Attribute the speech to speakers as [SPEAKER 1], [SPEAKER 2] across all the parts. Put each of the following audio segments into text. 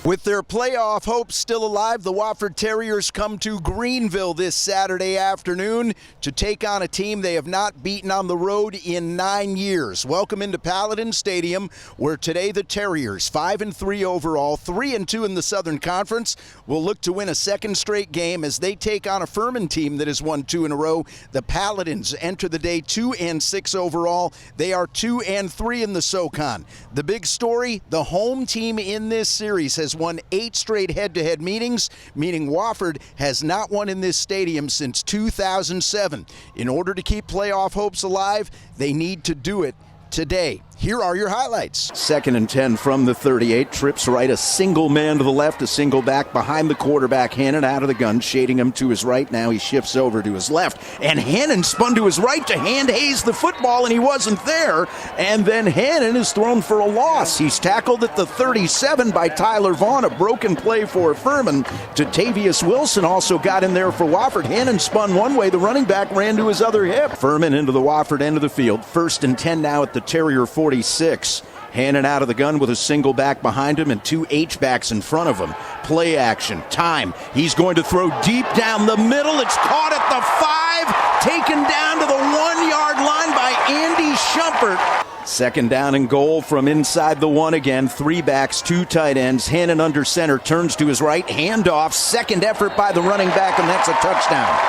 [SPEAKER 1] With their playoff hopes still alive, the Wofford Terriers come to Greenville this Saturday afternoon to take on a team they have not beaten on the road in 9 years. Welcome into Paladin Stadium, where today the Terriers, 5-3 overall, 3-2 in the Southern Conference, will look to win a second straight game as they take on a Furman team that has won 2 in a row. The Paladins enter the day 2-6 overall. They are 2-3 in the SoCon. The big story, the home team in this series has won 8 straight head-to-head meetings, meaning Wofford has not won in this stadium since 2007. In order to keep playoff hopes alive, they need to do it today. Here are your highlights. 2nd and 10 from the 38. Trips right, a single man to the left, a single back behind the quarterback. Hannon out of the gun, shading him to his right. Now he shifts over to his left. And Hannon spun to his right to hand Hayes the football, and he wasn't there. And then Hannon is thrown for a loss. He's tackled at the 37 by Tyler Vaughn. A broken play for Furman. Tavius Wilson also got in there for Wofford. Hannon spun one way. The running back ran to his other hip. Furman into the Wofford end of the field. 1st and 10 now at the Terrier 46. Hannon out of the gun with a single back behind him and 2 H-backs in front of him. Play action, time. He's going to throw deep down the middle. It's caught at the 5, taken down to the 1-yard line by Andy Shumpert. 2nd down and goal from inside the 1 again. 3 backs, 2 tight ends. Hannon under center, turns to his right. Handoff, second effort by the running back, and that's a touchdown.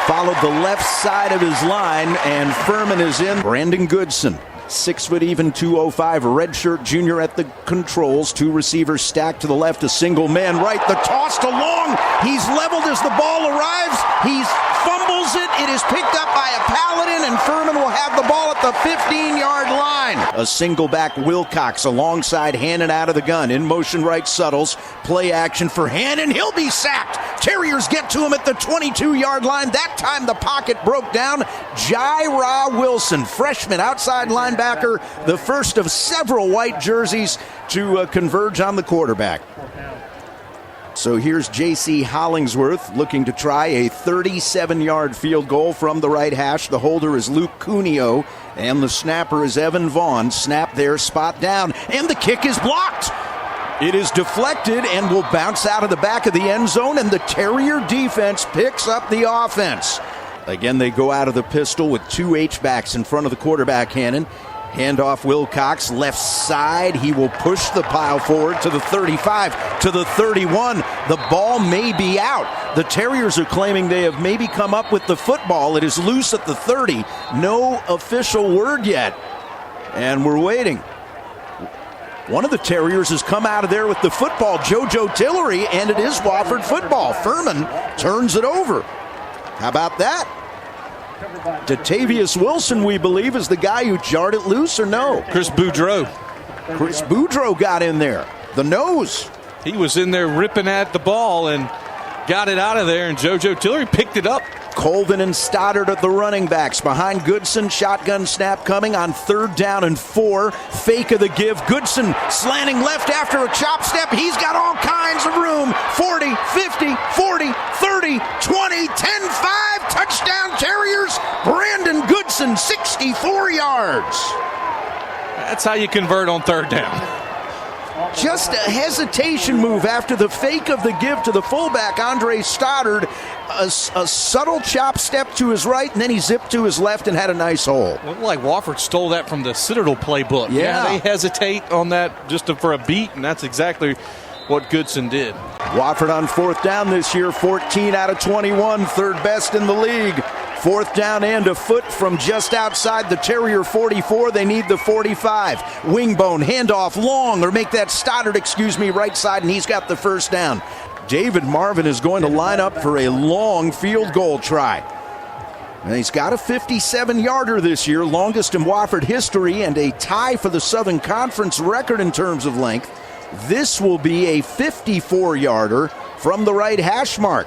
[SPEAKER 1] Followed the left side of his line, and Furman is in. Brandon Goodson, 6 foot even, 205, redshirt junior at the controls. 2 receivers stacked to the left, a single man right. The toss to Long. He's leveled as the ball arrives. He fumbles it. It is picked up by a Paladin, and Furman will have the ball at the 15-yard line. A single back Wilcox alongside Hannon out of the gun. In motion right, Suttles. Play action for Hannon. He'll be sacked. Terriers get to him at the 22-yard line. That time the pocket broke down. Jaira Wilson, freshman outside linebacker, the first of several white jerseys to converge on the quarterback. So here's J.C. Hollingsworth looking to try a 37-yard field goal from the right hash. The holder is Luke Cuneo, and the snapper is Evan Vaughn. Snap there, spot down, and the kick is blocked. It is deflected and will bounce out of the back of the end zone, and the Terrier defense picks up the offense. Again, they go out of the pistol with 2 H-backs in front of the quarterback, Hannon. Handoff Wilcox, left side. He will push the pile forward to the 35, to the 31. The ball may be out. The Terriers are claiming they have maybe come up with the football. It is loose at the 30. No official word yet. And we're waiting. One of the Terriers has come out of there with the football, JoJo Tillery, and it is Wofford football. Furman turns it over. How about that? Tavius Wilson, we believe, is the guy who jarred it loose, or no?
[SPEAKER 2] Chris Boudreau.
[SPEAKER 1] Chris Boudreau got in there. The nose.
[SPEAKER 2] He was in there ripping at the ball and got it out of there, and JoJo Tillery picked it up.
[SPEAKER 1] Colvin and Stoddard at the running backs. Behind Goodson, shotgun snap coming on 3rd down and 4. Fake of the give. Goodson slanting left after a chop step. He's got all kinds of room. 40, 50, 40, 30, 20, 10, 5. Touchdown Terriers. Brandon Goodson, 64 yards.
[SPEAKER 2] That's how you convert on 3rd down.
[SPEAKER 1] Just a hesitation move after the fake of the give to the fullback, Andre Stoddard. A subtle chop step to his right, and then he zipped to his left and had a nice hole.
[SPEAKER 2] Looked like Wofford stole that from the Citadel playbook.
[SPEAKER 1] Yeah,
[SPEAKER 2] they hesitate on that just for a beat, and that's exactly what Goodson did.
[SPEAKER 1] Wofford on 4th down this year, 14 out of 21, 3rd best in the league. 4th down and a foot from just outside the Terrier 44. They need the 45. Wingbone, handoff, Long, or make that Stoddard, right side, and he's got the 1st down. David Marvin is going to line up for a long field goal try. And he's got a 57-yarder this year, longest in Wofford history, and a tie for the Southern Conference record in terms of length. This will be a 54-yarder from the right hash mark.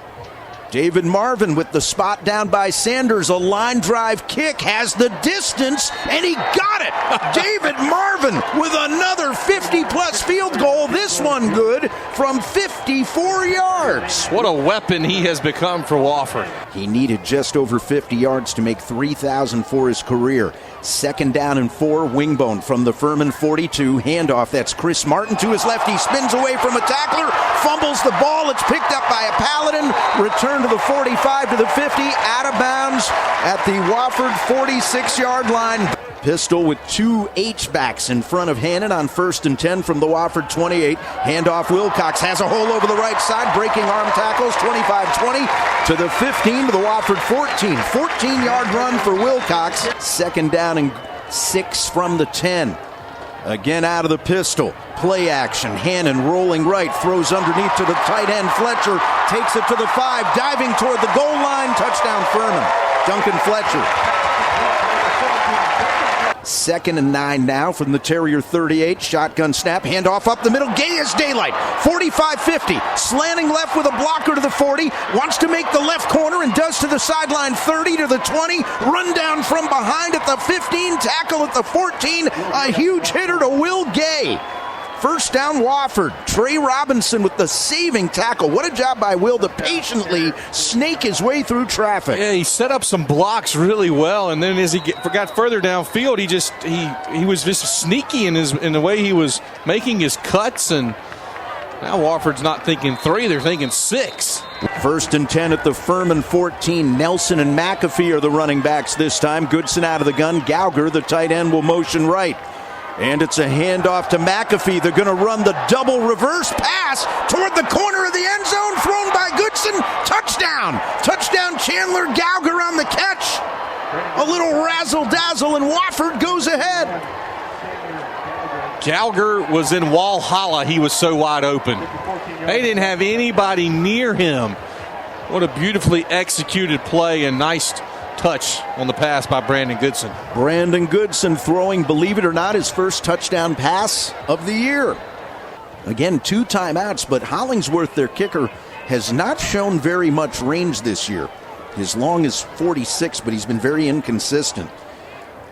[SPEAKER 1] David Marvin with the spot down by Sanders. A line drive kick has the distance, and he got it. David Marvin with another 50-plus field goal. This one good from 54 yards.
[SPEAKER 2] What a weapon he has become for Wofford.
[SPEAKER 1] He needed just over 50 yards to make 3,000 for his career. 2nd down and 4, Wingbone from the Furman 42. Handoff, that's Chris Martin to his left. He spins away from a tackler, fumbles the ball. It's picked up by a Paladin. Return to the 45 to the 50, out of bounds at the Wofford 46-yard line. Pistol with 2 H-backs in front of Hannon on 1st and 10 from the Wofford 28. Handoff, Wilcox has a hole over the right side, breaking arm tackles, 25-20 to the 15 to the Wofford 14. 14-yard run for Wilcox. 2nd down and 6 from the 10. Again out of the pistol. Play action. Hannon rolling right, throws underneath to the tight end. Fletcher takes it to the 5, diving toward the goal line. Touchdown Furman. Duncan Fletcher. 2nd and 9 now from the Terrier 38. Shotgun snap, handoff up the middle. Gay as daylight. 45-50. Slanting left with a blocker to the 40. Wants to make the left corner and does to the sideline. 30 to the 20. Run down from behind at the 15. Tackle at the 14. A huge hitter to Will Gay. 1st down Wofford. Trey Robinson with the saving tackle. What a job by Will to patiently snake his way through traffic.
[SPEAKER 2] Yeah, he set up some blocks really well, and then as he got further downfield, he was just sneaky in the way he was making his cuts, and now Wofford's not thinking 3, they're thinking 6.
[SPEAKER 1] 1st and 10 at the Furman 14. Nelson and McAfee are the running backs this time. Goodson out of the gun. Gauger, the tight end, will motion right. And it's a handoff to McAfee. They're going to run the double reverse pass toward the corner of the end zone. Thrown by Goodson. Touchdown. Touchdown Chandler. Gauger on the catch. A little razzle-dazzle, and Wofford goes ahead.
[SPEAKER 2] Gauger was in Walhalla. He was so wide open. They didn't have anybody near him. What a beautifully executed play and nice touch on the pass by Brandon Goodson.
[SPEAKER 1] Brandon Goodson throwing, believe it or not, his first touchdown pass of the year. Again, 2 timeouts, but Hollingsworth, their kicker, has not shown very much range this year. His long is 46, but he's been very inconsistent.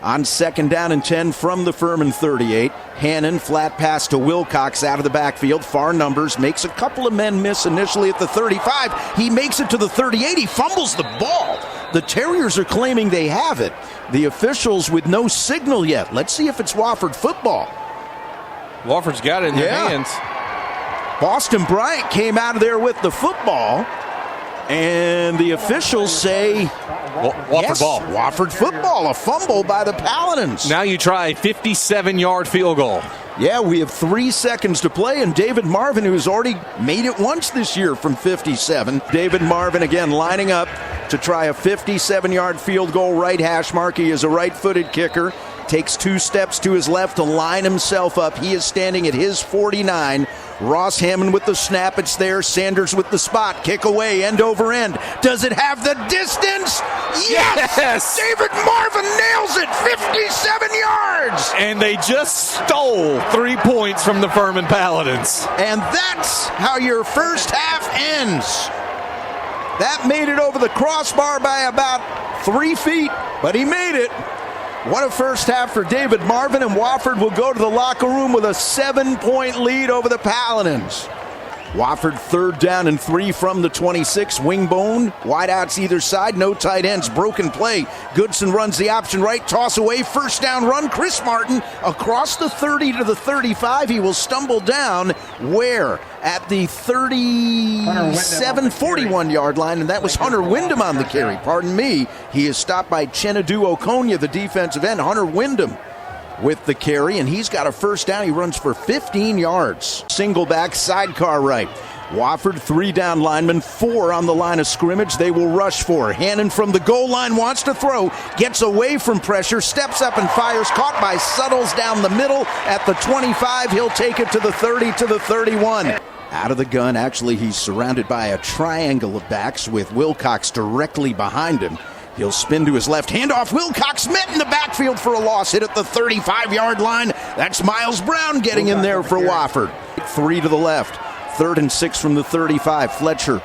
[SPEAKER 1] On 2nd down and 10 from the Furman 38, Hannon, flat pass to Wilcox out of the backfield. Far numbers, makes a couple of men miss initially at the 35. He makes it to the 38. He fumbles the ball. The Terriers are claiming they have it. The officials with no signal yet. Let's see if it's Wofford football.
[SPEAKER 2] Wofford's got it in their hands.
[SPEAKER 1] Boston Bryant came out of there with the football, and the officials say
[SPEAKER 2] Wofford ball.
[SPEAKER 1] Wofford football, a fumble by the Paladins.
[SPEAKER 2] Now you try a 57-yard field goal.
[SPEAKER 1] Yeah, we have 3 seconds to play, and David Marvin, who's already made it once this year from 57. David Marvin again lining up to try a 57-yard field goal, right hash mark. He is a right-footed kicker. Takes 2 steps to his left to line himself up. He is standing at his 49. Ross Hammond with the snap. It's there. Sanders with the spot. Kick away, end over end. Does it have the distance? Yes! David Marvin nails it. 57 yards.
[SPEAKER 2] And they just stole 3 points from the Furman Paladins.
[SPEAKER 1] And that's how your first half ends. That made it over the crossbar by about 3 feet, but he made it. What a first half for David Marvin, and Wofford will go to the locker room with a 7-point lead over the Paladins. Wofford 3rd down and 3 from the 26. Wingbone, wideouts either side, no tight ends, broken play. Goodson runs the option right, toss away, 1st down run. Chris Martin across the 30 to the 35. He will stumble down where? At the 41-yard line, and that was Hunter Wyndham on the carry. Pardon me. He is stopped by Chenadu Okonya, the defensive end. Hunter Wyndham with the carry, and he's got a 1st down. He runs for 15 yards. Single back, sidecar right. Wofford 3 down linemen, 4 on the line of scrimmage. They will rush for. Hannon from the goal line wants to throw, gets away from pressure, steps up and fires, caught by Suttles down the middle at the 25. He'll take it to the 30 to the 31. Out of the gun, actually he's surrounded by a triangle of backs with Wilcox directly behind him. He'll spin to his left, handoff. Wilcox met in the backfield for a loss, hit at the 35-yard line. That's Miles Brown getting in there for Wofford. 3 to the left, 3rd and 6 from the 35. Fletcher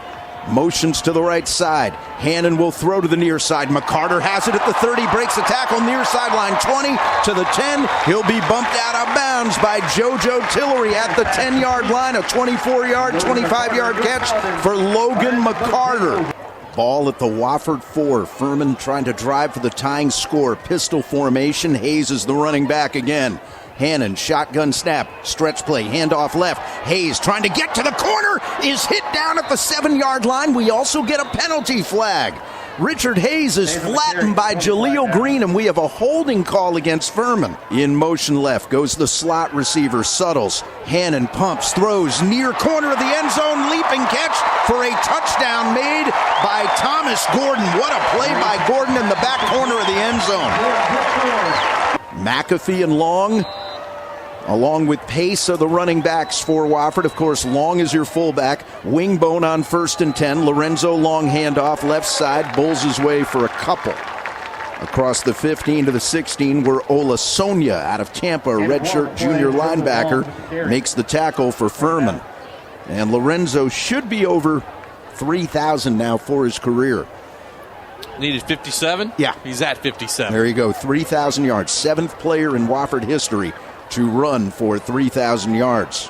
[SPEAKER 1] Motions to the right side. Hannon will throw to the near side. McCarter has it at the 30, breaks the tackle near sideline 20 to the 10. He'll be bumped out of bounds by JoJo Tillery at the 10-yard line. A 24-yard, 25-yard catch for Logan McCarter. Ball at the Wofford 4. Furman trying to drive for the tying score. Pistol formation. Hayes is the running back again. Hannon, shotgun snap, stretch play, handoff left. Hayes trying to get to the corner, is hit down at the 7-yard line. We also get a penalty flag. Richard Hayes is flattened by Jaleel Green, and we have a holding call against Furman. In motion left goes the slot receiver, Suttles. Hannon pumps, throws, near corner of the end zone, leaping catch for a touchdown made by Thomas Gordon. What a play by Gordon in the back corner of the end zone. McAfee and Long, along with Pace, are the running backs for Wofford. Of course, Long is your fullback. Wingbone on 1st and 10. Lorenzo, long handoff, left side, bulls his way for a couple. Across the 15 to the 16, where Olasonia out of Tampa, a redshirt junior linebacker, makes the tackle for Furman. And Lorenzo should be over 3,000 now for his career.
[SPEAKER 2] Needed 57?
[SPEAKER 1] Yeah.
[SPEAKER 2] He's at 57.
[SPEAKER 1] There you go, 3,000 yards. 7th player in Wofford history to run for 3,000 yards.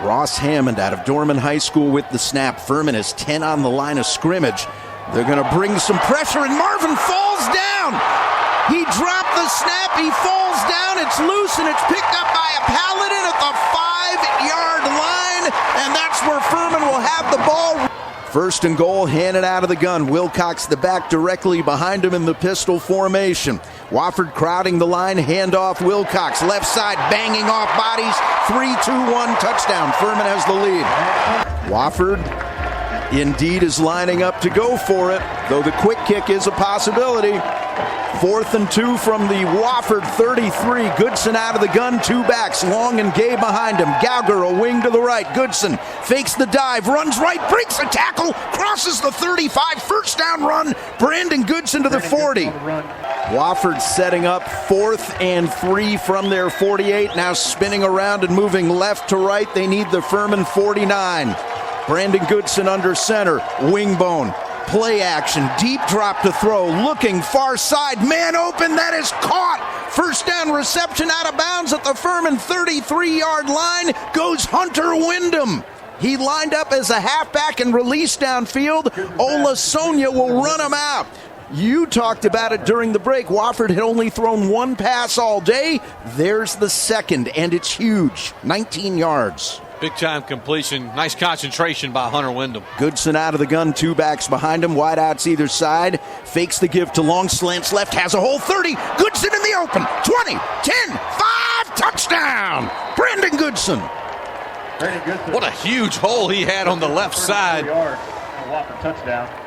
[SPEAKER 1] Ross Hammond out of Dorman High School with the snap. Furman is 10 on the line of scrimmage. They're going to bring some pressure, and Marvin falls down. He dropped the snap. He falls down. It's loose, and it's picked up by a Paladin at the 5-yard line, and that's where Furman will have the ball. 1st and goal, Hannon out of the gun. Wilcox the back directly behind him in the pistol formation. Wofford crowding the line, handoff Wilcox. Left side banging off bodies. 3-2-1 touchdown. Furman has the lead. Wofford indeed is lining up to go for it, though the quick kick is a possibility. 4th and 2 from the Wofford 33. Goodson out of the gun, 2 backs. Long and Gay behind him. Gauger a wing to the right. Goodson fakes the dive, runs right, breaks a tackle, crosses the 35. First down run. Brandon Goodson to the 40. Wofford setting up 4th and 3 from their 48. Now spinning around and moving left to right. They need the Furman 49. Brandon Goodson under center. Wingbone. Play action, deep drop to throw, looking far side, man open, that is caught. First down reception out of bounds at the Furman 33-yard line goes Hunter Wyndham. He lined up as a halfback and released downfield. Olasonia will run him out. You talked about it during the break. Wofford had only thrown 1 pass all day. There's the second, and it's huge, 19 yards.
[SPEAKER 2] Big time completion. Nice concentration by Hunter Wyndham.
[SPEAKER 1] Goodson out of the gun, 2 backs behind him, wideouts either side. Fakes the give to Long, slants left, has a hole, 30. Goodson in the open, 20, 10, 5, touchdown. Brandon Goodson.
[SPEAKER 2] What a huge hole he had on the left side.
[SPEAKER 3] Touchdown.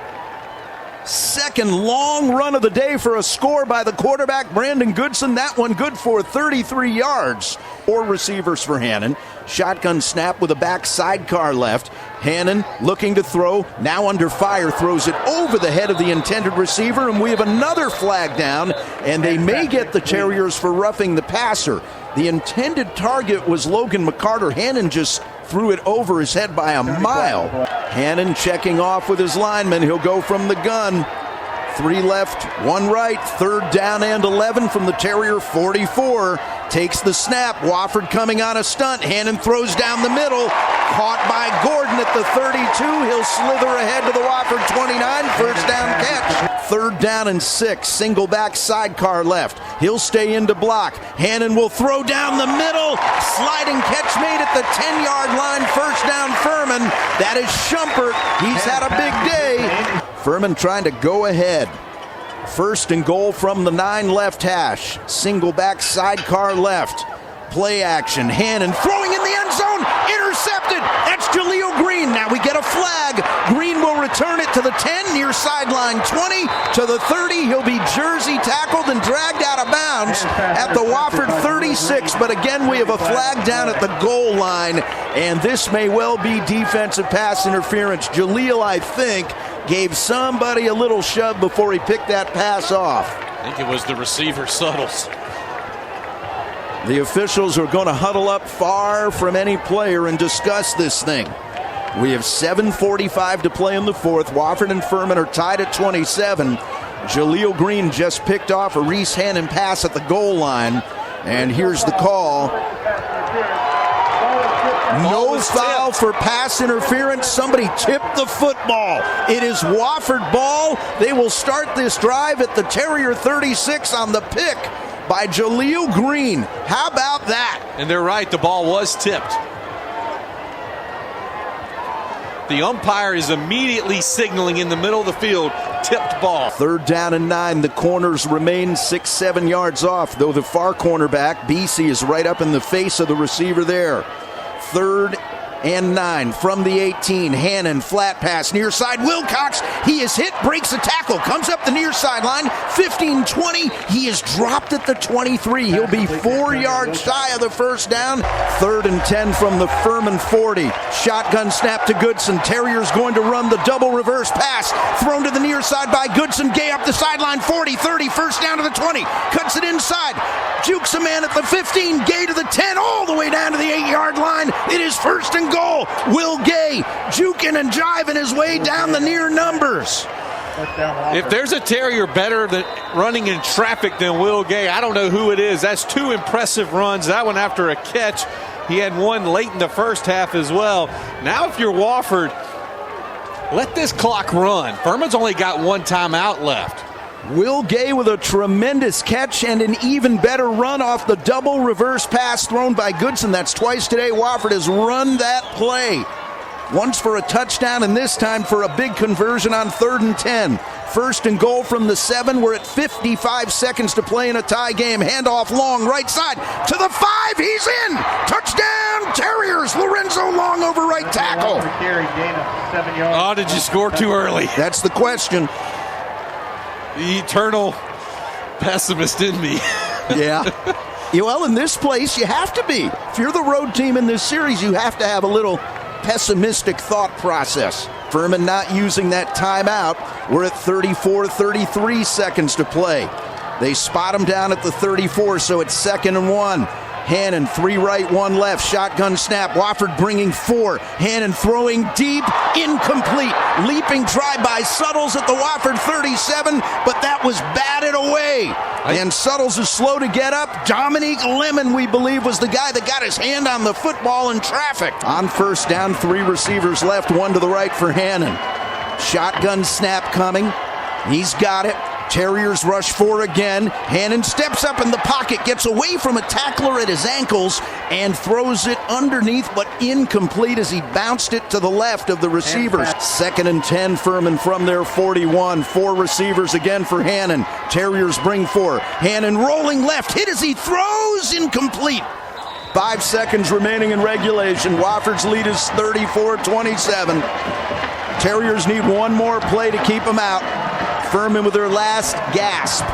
[SPEAKER 1] Second long run of the day for a score by the quarterback, Brandon Goodson. That one good for 33 yards. 4 receivers for Hannon. Shotgun snap with a back sidecar left. Hannon looking to throw, now under fire, throws it over the head of the intended receiver, and we have another flag down, and they may get the Terriers for roughing the passer. The intended target was Logan McCarter. Hannon just threw it over his head by a mile. Hannon checking off with his lineman. He'll go from the gun. 3 left, 1 right, 3rd down and 11 from the Terrier 44. Takes the snap. Wofford coming on a stunt. Hannon throws down the middle. Caught by Gordon at the 32. He'll slither ahead to the Wofford 29. First down catch. 3rd down and 6. Single back sidecar left. He'll stay in to block. Hannon will throw down the middle. Sliding catch made at the 10-yard line. First down Furman. That is Schumpert. He's had a big day. Furman trying to go ahead. 1st and goal from the 9 left hash. Single back sidecar left. Play action. Hannon throwing in the end zone. Intercepted. That's Jaleel Green. Now we get a flag. Green will return it to the 10 near sideline 20 to the 30. He'll be jersey tackled and dragged out of bounds at the Wofford 36. But again, we have a flag down at the goal line. And this may well be defensive pass interference. Jaleel, I think, gave somebody a little shove before he picked that pass off.
[SPEAKER 2] I think it was the receiver, Suttles.
[SPEAKER 1] The officials are going to huddle up far from any player and discuss this thing. We have 7:45 to play in the fourth. Wofford and Furman are tied at 27. Jaleel Green just picked off a Reese Hannon pass at the goal line. And here's the call. No foul for pass interference. Somebody tipped the football. It is Wofford ball. They will start this drive at the Terrier 36 on the pick by Jaleel Green. How about that?
[SPEAKER 2] And they're right, the ball was tipped. The umpire is immediately signaling in the middle of the field, tipped ball.
[SPEAKER 1] 3rd down and 9. The corners remain 6-7 yards off, though the far cornerback, BC, is right up in the face of the receiver there. 3rd and 9 from the 18. Hannon, flat pass, near side. Wilcox, he is hit, breaks a tackle, comes up the near sideline. 15-20. He is dropped at the 23. He'll be 4 yards shy of the first down. 3rd and 10 from the Furman 40. Shotgun snap to Goodson. Terriers going to run the double reverse pass. Thrown to the near side by Goodson. Gay up the sideline. 40, 30, first down to the 20. Cuts it inside. Jukes a man at the 15. Gay to the 10, all the way down to the 8-yard line. It is first and goal. Will Gay juking and jiving his way down the near numbers.
[SPEAKER 2] If there's a Terrier better than running in traffic than Will Gay, I don't know who it is. That's 2 impressive runs. That one after a catch. He had one late in the first half as well. Now if you're Wofford, let this clock run. Furman's only got 1 timeout left.
[SPEAKER 1] Will Gay with a tremendous catch and an even better run off the double reverse pass thrown by Goodson. That's twice today Wofford has run that play. Once for a touchdown and this time for a big conversion on 3rd and 10. First and goal from the 7. We're at 55 seconds to play in a tie game. Handoff long, right side to the 5. He's in. Touchdown Terriers. Lorenzo long over right tackle.
[SPEAKER 2] Oh, did you score too early?
[SPEAKER 1] That's the question.
[SPEAKER 2] The eternal pessimist in me.
[SPEAKER 1] Yeah. Well, in this place, you have to be. If you're the road team in this series, you have to have a little pessimistic thought process. Furman not using that timeout. We're at 33 seconds to play. They spot him down at the 34, so it's 2nd and 1. Hannon, 3 right, 1 left. Shotgun snap. Wofford bringing 4. Hannon throwing deep, incomplete. Leaping try by Suttles at the Wofford 37, but that was batted away. And Suttles is slow to get up. Dominique Lemon, we believe, was the guy that got his hand on the football in traffic. On first down, 3 receivers left, 1 to the right for Hannon. Shotgun snap coming. He's got it. Terriers rush 4 again. Hannon steps up in the pocket, gets away from a tackler at his ankles, and throws it underneath, but incomplete as he bounced it to the left of the receivers. 2nd and 10, Furman from their 41. 4 receivers again for Hannon. Terriers bring 4. Hannon rolling left, hit as he throws, incomplete. 5 seconds remaining in regulation. Wofford's lead is 34-27. Terriers need 1 more play to keep them out. Furman with their last gasp.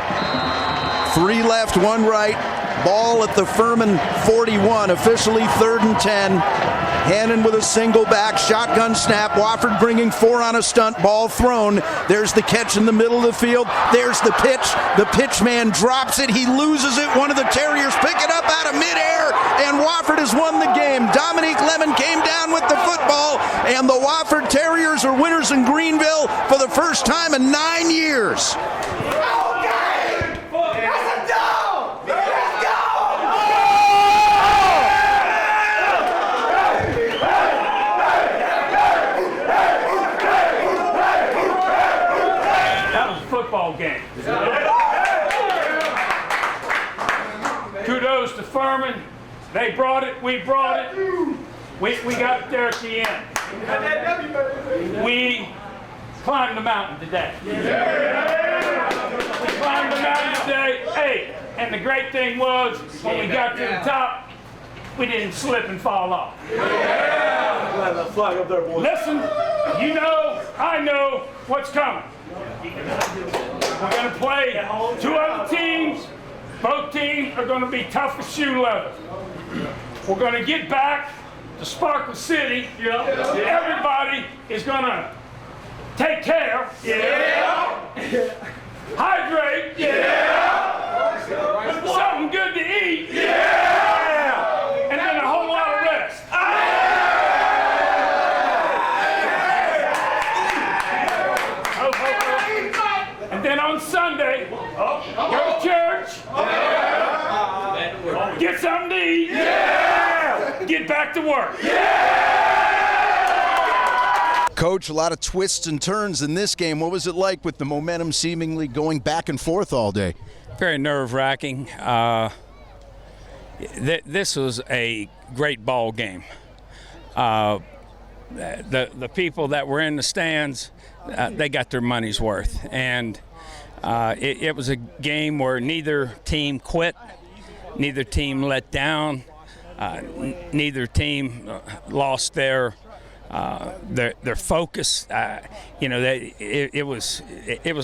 [SPEAKER 1] 3 left, 1 right. Ball at the Furman 41, officially 3rd and 10. Hannon with a single back, shotgun snap. Wofford bringing 4 on a stunt, ball thrown. There's the catch in the middle of the field. There's the pitch. The pitch man drops it. He loses it. One of the Terriers pick it up out of midair, and Wofford has won the game. Dominique Lemon came down with the football, and the Wofford Terriers are winners in Greenville for the first time in 9 years.
[SPEAKER 4] Game. Kudos to Furman. They brought it. We brought it. We got there at the end. We climbed the mountain today. We climbed the mountain today. Hey, and the great thing was when we got to the top, we didn't slip and fall off. Listen, you know, I know what's coming. We're going to play 2 other teams. Both teams are going to be tough as shoe leather. We're going to get back to Sparkle City. Everybody is going to take care. Hydrate. Something good to eat. And then a whole lot of rest. back to work.
[SPEAKER 1] Coach, a lot of twists and turns in this game. What was it like with the momentum seemingly going back and forth all day?
[SPEAKER 5] Very nerve-wracking. This was a great ball game. The people that were in the stands, they got their money's worth. And it was a game where neither team quit, neither team let down, neither team lost their focus. It was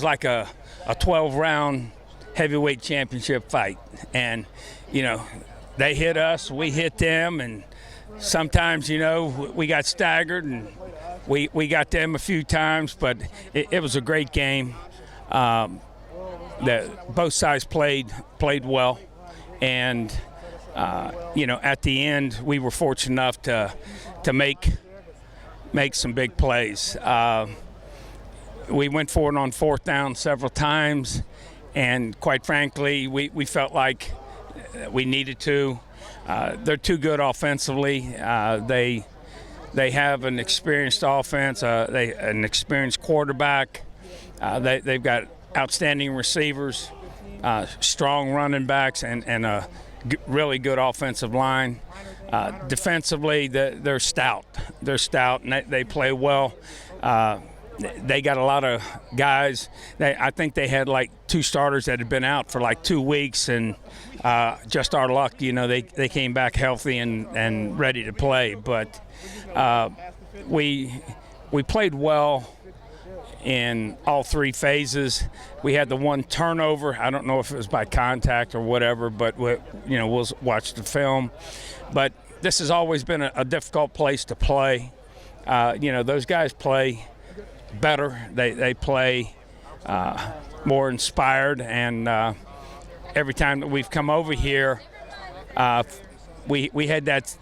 [SPEAKER 5] like a 12-round heavyweight championship fight, and they hit us, we hit them, and sometimes we got staggered and we got them a few times, but it was a great game. Both sides played well, and at the end we were fortunate enough to make some big plays. We went for it on fourth down several times, and quite frankly, we felt like we needed to. They're too good offensively. They have an experienced offense, an experienced quarterback. They've got outstanding receivers, strong running backs, and a really good offensive line. Defensively, they're stout. They're stout, and they play well. They got a lot of guys. I think they had like 2 starters that had been out for like 2 weeks, and just our luck, they came back healthy and ready to play. But we played well in all 3 phases. We had the 1 turnover. I don't know if it was by contact or whatever, but we'll watch the film. But this has always been a difficult place to play. Those guys play better. They play more inspired, and every time that we've come over here, we had that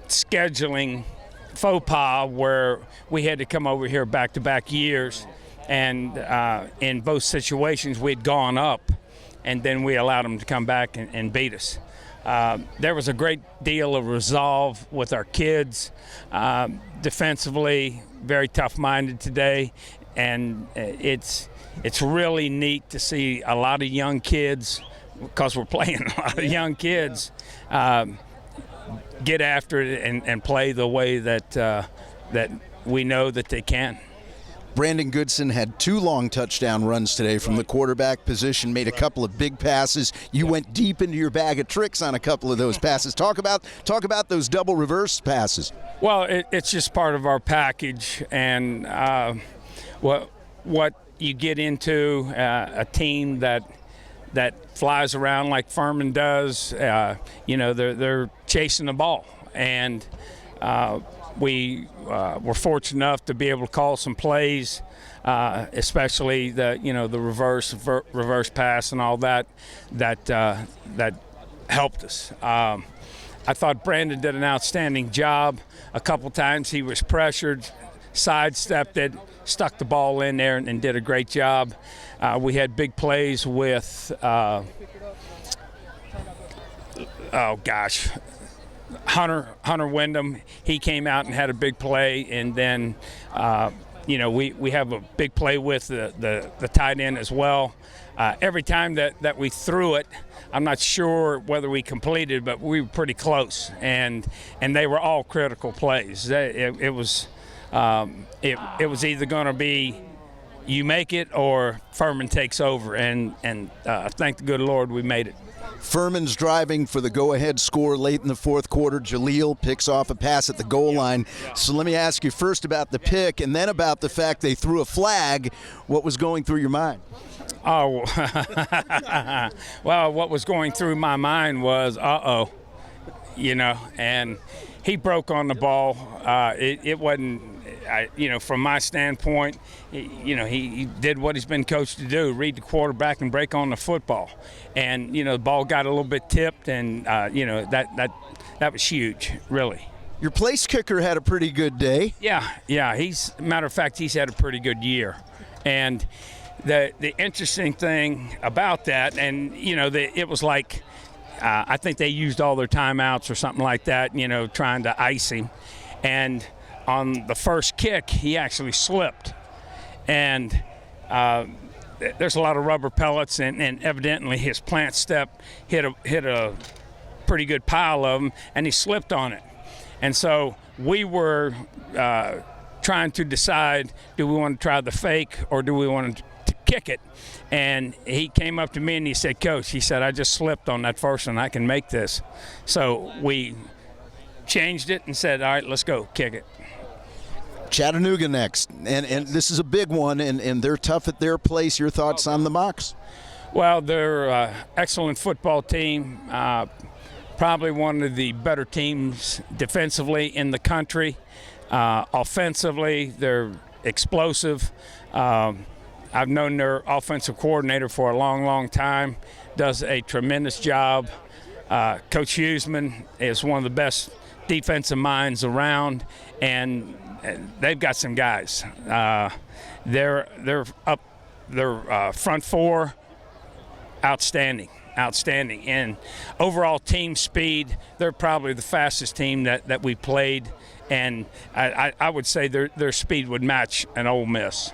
[SPEAKER 5] scheduling faux pas where we had to come over here back-to-back years, and in both situations we'd gone up, and then we allowed them to come back and beat us. There was a great deal of resolve with our kids. Defensively, very tough-minded today, and it's really neat to see a lot of young kids, because we're playing a lot of young kids, get after it and play the way that we know that they can.
[SPEAKER 1] Brandon Goodson had 2 long touchdown runs today from the quarterback position, made a couple of big passes. You went deep into your bag of tricks on a couple of those passes. Talk about those double reverse passes.
[SPEAKER 5] Well, it's just part of our package, and what you get into a team that flies around like Furman does. They're chasing the ball, and we were fortunate enough to be able to call some plays, especially the reverse pass and all that helped us. I thought Brandon did an outstanding job. A couple times he was pressured, sidestepped it, stuck the ball in there, and did a great job. We had big plays with Hunter Wyndham. He came out and had a big play, and then we have a big play with the tight end as well. Every time that we threw it, I'm not sure whether we completed, but we were pretty close, and they were all critical plays. It was either going to be you make it or Furman takes over, and thank the good Lord we made it.
[SPEAKER 1] Furman's driving for the go-ahead score late in the fourth quarter. Jaleel picks off a pass at the goal line. So let me ask you first about the pick, and then about the fact they threw a flag. What was going through your mind?
[SPEAKER 5] Oh, well, what was going through my mind was, and he broke on the ball. It wasn't, from my standpoint, he did what he's been coached to do, read the quarterback and break on the football. And, the ball got a little bit tipped, and, that was huge, really.
[SPEAKER 1] Your place kicker had a pretty good day.
[SPEAKER 5] Yeah. Matter of fact, he's had a pretty good year. And the interesting thing about that, and, it was like I think they used all their timeouts or something like that, trying to ice him. And on the first kick, he actually slipped. And there's a lot of rubber pellets, and evidently his plant step hit a pretty good pile of them, and he slipped on it. And so we were trying to decide, do we want to try the fake or do we want to kick it? And he came up to me and he said, Coach, he said, I just slipped on that first one. I can make this. So we changed it and said, all right, let's go, kick it.
[SPEAKER 1] Chattanooga next, and this is a big one, and they're tough at their place. Your thoughts on the Mocs?
[SPEAKER 5] Well, they're an excellent football team, probably one of the better teams defensively in the country. Offensively, they're explosive. I've known their offensive coordinator for a long, long time, does a tremendous job. Coach Huseman is one of the best defensive minds around, and they've got some guys. They're front four, outstanding. And overall team speed, they're probably the fastest team that we played, and I would say their speed would match an Ole Miss.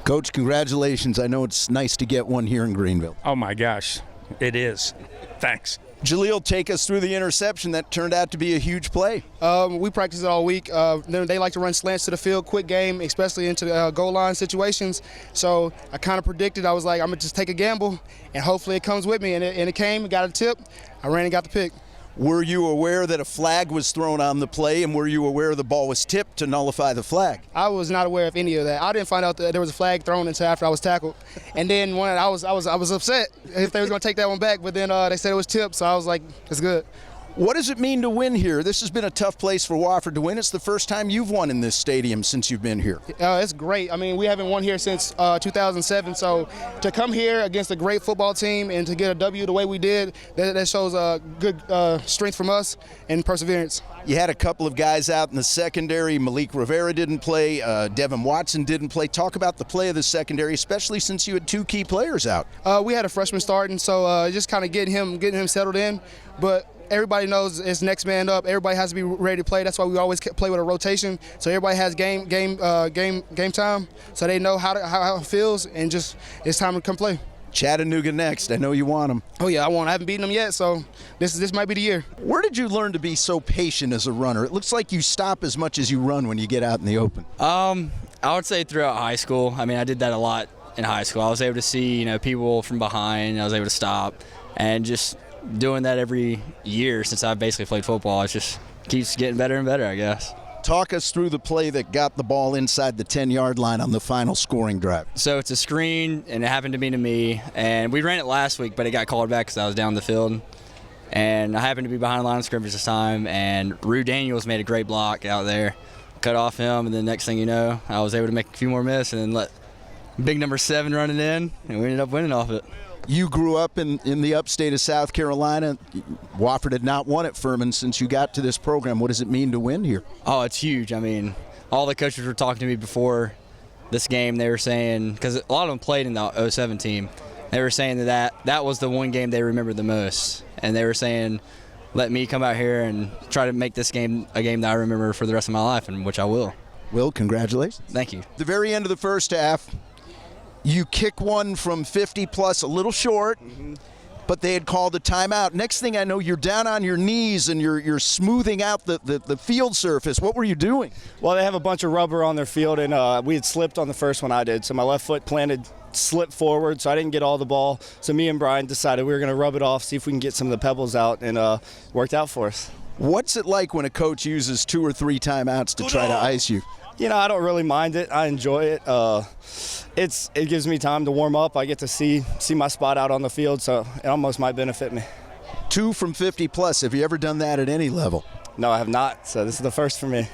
[SPEAKER 1] Coach, congratulations. I know it's nice to get one here in Greenville.
[SPEAKER 5] Oh my gosh, it is. Thanks.
[SPEAKER 1] Jaleel, take us through the interception that turned out to be a huge play.
[SPEAKER 6] We practiced it all week. They like to run slants to the field, quick game, especially into goal line situations. So I kind of predicted, I was like, I'm going to just take a gamble, and hopefully it comes with me. And it came, got a tip. I ran and got the pick.
[SPEAKER 1] Were you aware that a flag was thrown on the play, and were you aware the ball was tipped to nullify the flag?
[SPEAKER 6] I was not aware of any of that. I didn't find out that there was a flag thrown until after I was tackled. And then when I was upset if they was going to take that one back, but then they said it was tipped, so I was like, it's good.
[SPEAKER 1] What does it mean to win here? This has been a tough place for Wofford to win. It's the first time you've won in this stadium since you've been here.
[SPEAKER 6] It's great. I mean, we haven't won here since 2007, so to come here against a great football team and to get a W the way we did, that shows a good strength from us and perseverance.
[SPEAKER 1] You had a couple of guys out in the secondary. Malik Rivera didn't play. Devin Watson didn't play. Talk about the play of the secondary, especially since you had two key players out.
[SPEAKER 6] We had a freshman starting, so just kind of getting him settled in. But everybody knows it's next man up. Everybody has to be ready to play. That's why we always play with a rotation, so everybody has game time, so they know how it feels, and just it's time to come play.
[SPEAKER 1] Chattanooga next. I know you want them.
[SPEAKER 6] Oh yeah, I haven't beaten them yet, so this might be the year.
[SPEAKER 1] Where did you learn to be so patient as a runner? It looks like you stop as much as you run when you get out in the open.
[SPEAKER 7] I would say throughout high school. I mean, I did that a lot in high school. I was able to see people from behind. I was able to stop, and just doing that every year since I've basically played football, it just keeps getting better and better, I guess.
[SPEAKER 1] Talk us through the play that got the ball inside the 10-yard line on the final scoring drive.
[SPEAKER 7] So it's a screen, and it happened to be to me, and we ran it last week, but it got called back because I was down the field. And I happened to be behind the line of scrimmage this time, and Rue Daniels made a great block out there. Cut off him, and then next thing you know, I was able to make a few more misses and then let big number 7 run it in, and we ended up winning off it.
[SPEAKER 1] You grew up in the upstate of South Carolina. Wofford had not won at Furman since you got to this program. What does it mean to win here?
[SPEAKER 7] Oh, it's huge. I mean, all the coaches were talking to me before this game. They were saying, because a lot of them played in the 07 team, they were saying that was the one game they remembered the most. And they were saying, let me come out here and try to make this game a game that I remember for the rest of my life, and which I will.
[SPEAKER 1] Will, congratulations.
[SPEAKER 7] Thank you.
[SPEAKER 1] The very end of the first half, you kick one from 50-plus, a little short, but they had called a timeout. Next thing I know, you're down on your knees and you're smoothing out the field surface. What were you doing?
[SPEAKER 8] Well, they have a bunch of rubber on their field, and we had slipped on the first one I did. So my left foot slipped forward, so I didn't get all the ball. So me and Brian decided we were going to rub it off, see if we can get some of the pebbles out, and worked out for us.
[SPEAKER 1] What's it like when a coach uses 2 or 3 timeouts to try to ice you?
[SPEAKER 8] I don't really mind it. I enjoy it. It gives me time to warm up. I get to see my spot out on the field, so it almost might benefit me.
[SPEAKER 1] 2 from 50-plus. Have you ever done that at any level?
[SPEAKER 8] No, I have not, so this is the first for me.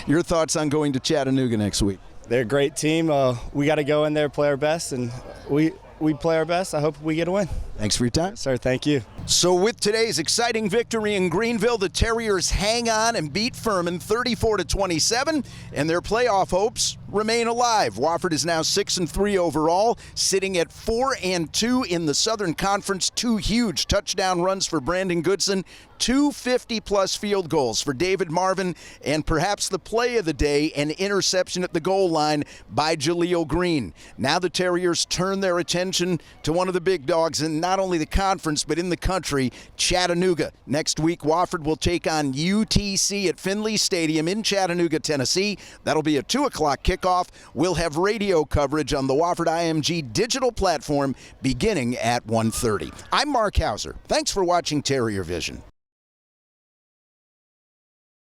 [SPEAKER 1] Your thoughts on going to Chattanooga next week?
[SPEAKER 8] They're a great team. We got to go in there, play our best, and we play our best. I hope we get a win.
[SPEAKER 1] Thanks for your time.
[SPEAKER 8] Sir, thank you.
[SPEAKER 1] So with today's exciting victory in Greenville, the Terriers hang on and beat Furman 34-27, and their playoff hopes remain alive. Wofford is now 6-3 overall, sitting at 4-2 in the Southern Conference. 2 huge touchdown runs for Brandon Goodson, 2 50-plus field goals for David Marvin, and perhaps the play of the day, an interception at the goal line by Jaleel Green. Now the Terriers turn their attention to one of the big dogs in not only the conference but in the country, Chattanooga. Next week, Wofford will take on UTC at Finley Stadium in Chattanooga, Tennessee. That'll be a 2 o'clock kickoff. We'll have radio coverage on the Wofford IMG digital platform beginning at 1:30. I'm Mark Hauser. Thanks for watching Terrier Vision.